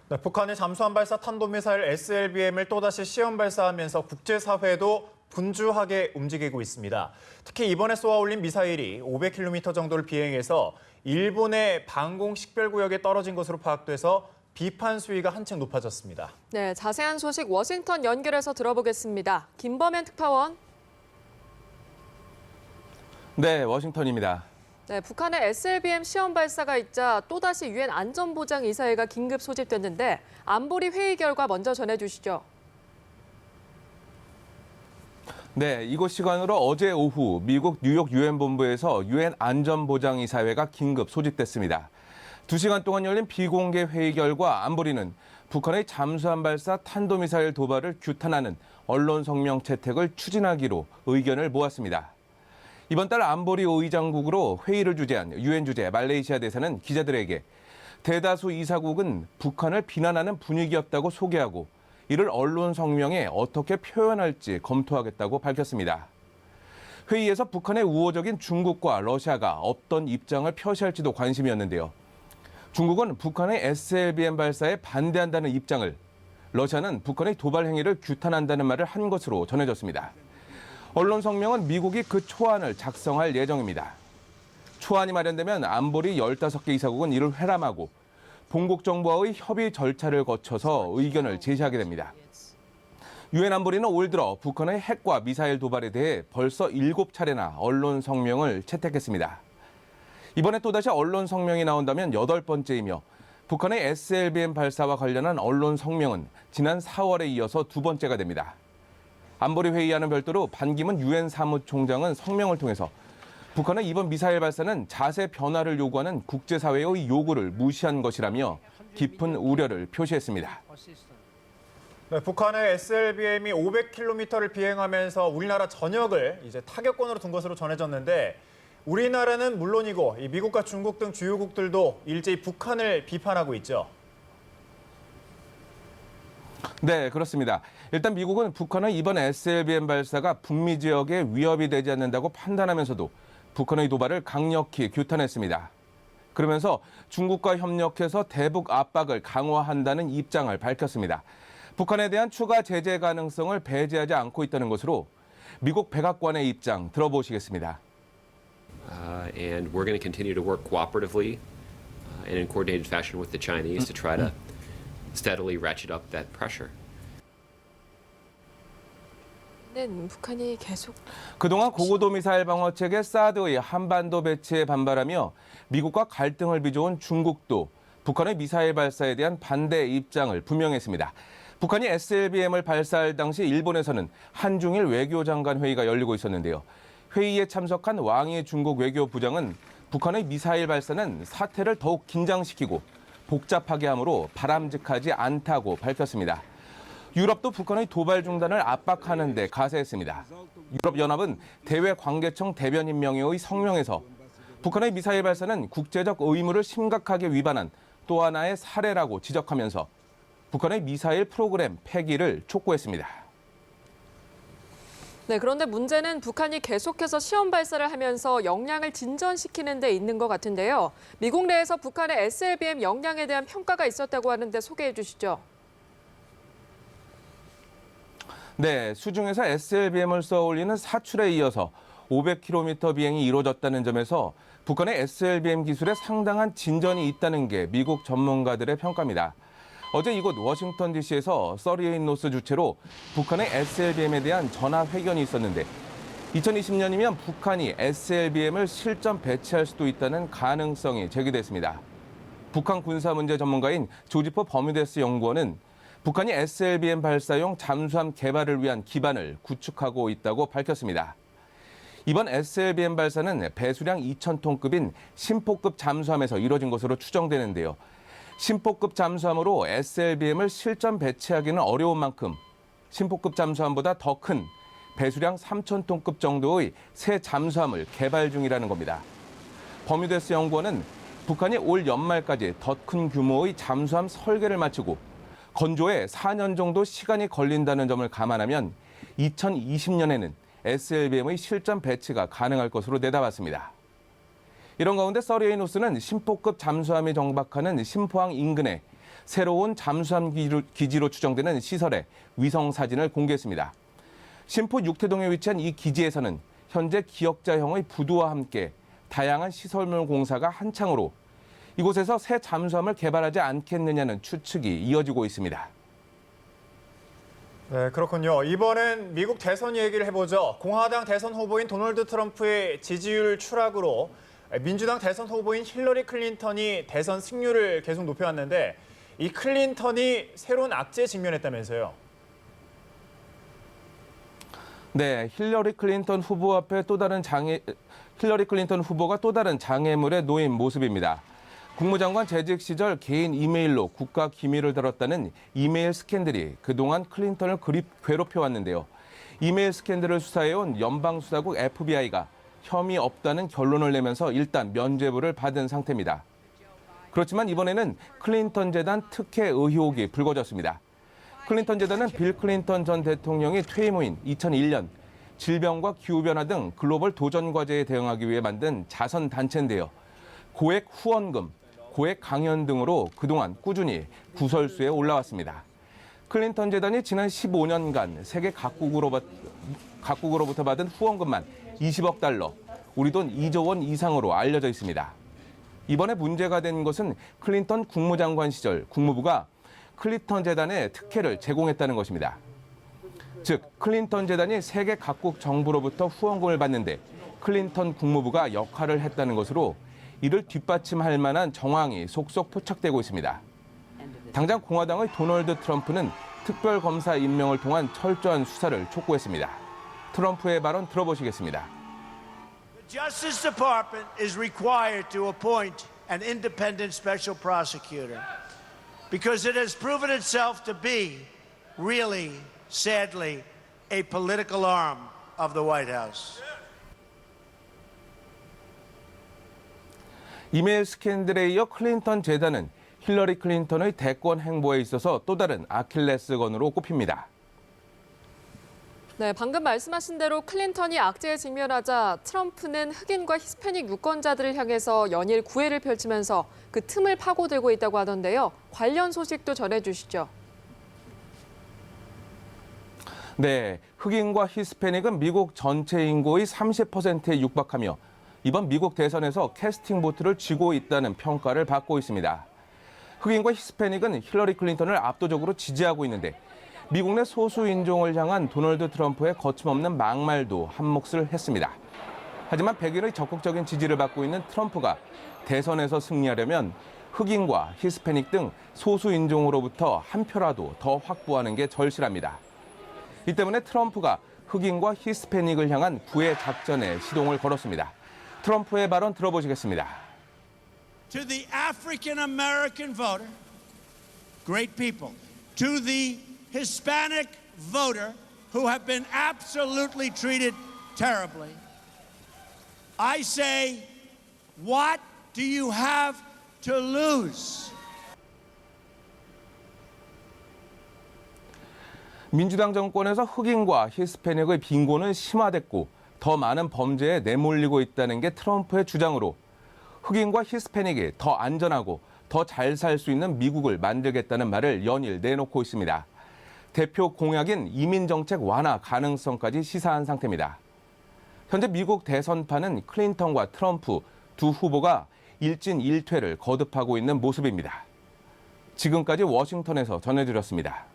네, 북한이 잠수함 발사 탄도미사일 SLBM을 또다시 시험 발사하면서 국제사회도 분주하게 움직이고 있습니다. 특히 이번에 쏘아올린 미사일이 500km 정도를 비행해서 일본의 방공 식별구역에 떨어진 것으로 파악돼서 비판 수위가 한층 높아졌습니다. 네, 자세한 소식 워싱턴 연결해서 들어보겠습니다. 김범현 특파원. 네, 워싱턴입니다. 네, 북한의 SLBM 시험 발사가 있자 또다시 유엔 안전보장 이사회가 긴급 소집됐는데 안보리 회의 결과 먼저 전해주시죠. 네, 이곳 시간으로 어제 오후 미국 뉴욕 유엔 본부에서 유엔 안전보장이사회가 긴급 소집됐습니다. 2시간 동안 열린 비공개 회의 결과 안보리는 북한의 잠수함 발사 탄도미사일 도발을 규탄하는 언론 성명 채택을 추진하기로 의견을 모았습니다. 이번 달 안보리 의장국으로 회의를 주재한 유엔 주재 말레이시아 대사는 기자들에게 대다수 이사국은 북한을 비난하는 분위기였다고 소개하고 이를 언론 성명에 어떻게 표현할지 검토하겠다고 밝혔습니다. 회의에서 북한의 우호적인 중국과 러시아가 어떤 입장을 표시할지도 관심이었는데요. 중국은 북한의 SLBM 발사에 반대한다는 입장을, 러시아는 북한의 도발 행위를 규탄한다는 말을 한 것으로 전해졌습니다. 언론 성명은 미국이 그 초안을 작성할 예정입니다. 초안이 마련되면 안보리 15개 이사국은 이를 회람하고 본국 정부와의 협의 절차를 거쳐서 의견을 제시하게 됩니다. 유엔 안보리는 올 들어 북한의 핵과 미사일 도발에 대해 벌써 7차례나 언론 성명을 채택했습니다. 이번에 또다시 언론 성명이 나온다면 8번째이며 북한의 SLBM 발사와 관련한 언론 성명은 지난 4월에 이어서 2번째가 됩니다. 안보리 회의와는 별도로 반기문 유엔 사무총장은 성명을 통해서 북한의 이번 미사일 발사는 자세 변화를 요구하는 국제사회의 요구를 무시한 것이라며 깊은 우려를 표시했습니다. 네, 북한의 SLBM이 500km를 비행하면서 우리나라 전역을 이제 타격권으로 둔 것으로 전해졌는데 우리나라는 물론이고 이 미국과 중국 등 주요국들도 일제히 북한을 비판하고 있죠. 네, 그렇습니다. 일단 미국은 북한의 이번 SLBM 발사가 북미 지역에 위협이 되지 않는다고 판단하면서도 북한의 도발을 강력히 규탄했습니다. 그러면서 중국과 협력해서 대북 압박을 강화한다는 입장을 밝혔습니다. 북한에 대한 추가 제재 가능성을 배제하지 않고 있다는 것으로 미국 백악관의 입장 들어보시겠습니다. And we're going to continue to work cooperatively and in coordinated fashion with the Chinese to try to steadily ratchet up that pressure. 네, 북한이 계속 그동안 고고도 미사일 방어 체계 사드의 한반도 배치에 반발하며 미국과 갈등을 빚어온 중국도 북한의 미사일 발사에 대한 반대 입장을 분명했습니다. 북한이 SLBM을 발사할 당시 일본에서는 한중일 외교장관 회의가 열리고 있었는데요. 회의에 참석한 왕이 중국 외교부장은 북한의 미사일 발사는 사태를 더욱 긴장시키고 복잡하게 하므로 바람직하지 않다고 밝혔습니다. 유럽도 북한의 도발 중단을 압박하는 데 가세했습니다. 유럽연합은 대외 관계청 대변인 명의의 성명에서 북한의 미사일 발사는 국제적 의무를 심각하게 위반한 또 하나의 사례라고 지적하면서 북한의 미사일 프로그램 폐기를 촉구했습니다. 네, 그런데 문제는 북한이 계속해서 시험 발사를 하면서 역량을 진전시키는 데 있는 것 같은데요. 미국 내에서 북한의 SLBM 역량에 대한 평가가 있었다고 하는데 소개해 주시죠. 네, 수중에서 SLBM을 쏘아올리는 사출에 이어서 500km 비행이 이루어졌다는 점에서 북한의 SLBM 기술에 상당한 진전이 있다는 게 미국 전문가들의 평가입니다. 어제 이곳 워싱턴 DC에서 38 노스 주최로 북한의 SLBM에 대한 전화 회견이 있었는데 2020년이면 북한이 SLBM을 실전 배치할 수도 있다는 가능성이 제기됐습니다. 북한 군사 문제 전문가인 조지프 버뮤데스 연구원은 북한이 SLBM 발사용 잠수함 개발을 위한 기반을 구축하고 있다고 밝혔습니다. 이번 SLBM 발사는 배수량 2,000톤급인 심포급 잠수함에서 이뤄진 것으로 추정되는데요. 심포급 잠수함으로 SLBM을 실전 배치하기는 어려운 만큼 심포급 잠수함보다 더 큰 배수량 3,000톤급 정도의 새 잠수함을 개발 중이라는 겁니다. 버뮤데스 연구원은 북한이 올 연말까지 더 큰 규모의 잠수함 설계를 마치고 건조에 4년 정도 시간이 걸린다는 점을 감안하면 2020년에는 SLBM의 실전 배치가 가능할 것으로 내다봤습니다. 이런 가운데 38 노스는 심포급 잠수함이 정박하는 심포항 인근에 새로운 잠수함 기지로 추정되는 시설의 위성 사진을 공개했습니다. 신포 육태동에 위치한 이 기지에서는 현재 기역자형의 부두와 함께 다양한 시설물 공사가 한창으로 이곳에서 새 잠수함을 개발하지 않겠느냐는 추측이 이어지고 있습니다. 네, 그렇군요. 이번엔 미국 대선 얘기를 해보죠. 공화당 대선 후보인 도널드 트럼프의 지지율 추락으로 민주당 대선 후보인 힐러리 클린턴이 대선 승률을 계속 높여왔는데 이 클린턴이 새로운 악재에 직면했다면서요. 네, 힐러리 클린턴 후보가 또 다른 장애물에 놓인 모습입니다. 국무장관 재직 시절 개인 이메일로 국가 기밀을 다뤘다는 이메일 스캔들이 그동안 클린턴을 괴롭혀왔는데요. 이메일 스캔들을 수사해온 연방수사국 FBI가 혐의 없다는 결론을 내면서 일단 면죄부를 받은 상태입니다. 그렇지만 이번에는 클린턴 재단 특혜 의혹이 불거졌습니다. 클린턴 재단은 빌 클린턴 전 대통령이 퇴임 후인 2001년 질병과 기후변화 등 글로벌 도전 과제에 대응하기 위해 만든 자선 단체인데요. 고액 후원금, 고액 강연 등으로 그동안 꾸준히 구설수에 올라왔습니다. 클린턴 재단이 지난 15년간 세계 각국으로부터 받은 후원금만 20억 달러, 우리 돈 2조 원 이상으로 알려져 있습니다. 이번에 문제가 된 것은 클린턴 국무장관 시절 국무부가 클린턴 재단에 특혜를 제공했다는 것입니다. 즉, 클린턴 재단이 세계 각국 정부로부터 후원금을 받는데 클린턴 국무부가 역할을 했다는 것으로 이를 뒷받침할 만한 정황이 속속 포착되고 있습니다. 당장 공화당의 도널드 트럼프는 특별검사 임명을 통한 철저한 수사를 촉구했습니다. 트럼프의 발언 들어보시겠습니다. The Justice Department is required to appoint an independent special prosecutor because it has proven itself to be really, sadly, a political arm of the White House. 이메일 스캔들에 이어 클린턴 재단은 힐러리 클린턴의 대권 행보에 있어서 또 다른 아킬레스건으로 꼽힙니다. 네, 방금 말씀하신 대로 클린턴이 악재에 직면하자 트럼프는 흑인과 히스패닉 유권자들을 향해서 연일 구애를 펼치면서 그 틈을 파고들고 있다고 하던데요. 관련 소식도 전해주시죠. 네, 흑인과 히스패닉은 미국 전체 인구의 30%에 육박하며 이번 미국 대선에서 캐스팅 보트를 쥐고 있다는 평가를 받고 있습니다. 흑인과 히스패닉은 힐러리 클린턴을 압도적으로 지지하고 있는데 미국 내 소수 인종을 향한 도널드 트럼프의 거침없는 막말도 한몫을 했습니다. 하지만 백인의 적극적인 지지를 받고 있는 트럼프가 대선에서 승리하려면 흑인과 히스패닉 등 소수 인종으로부터 한 표라도 더 확보하는 게 절실합니다. 이 때문에 트럼프가 흑인과 히스패닉을 향한 구애 작전에 시동을 걸었습니다. 트럼프의 발언 들어보시겠습니다. To the African American voter, great people. To the Hispanic voter who have been absolutely treated terribly, I say, what do you have to lose? 민주당 정권에서 흑인과 히스패닉의 빈곤은 심화됐고 더 많은 범죄에 내몰리고 있다는 게 트럼프의 주장으로 흑인과 히스패닉이 더 안전하고 더 잘 살 수 있는 미국을 만들겠다는 말을 연일 내놓고 있습니다. 대표 공약인 이민정책 완화 가능성까지 시사한 상태입니다. 현재 미국 대선판은 클린턴과 트럼프 두 후보가 일진일퇴를 거듭하고 있는 모습입니다. 지금까지 워싱턴에서 전해드렸습니다.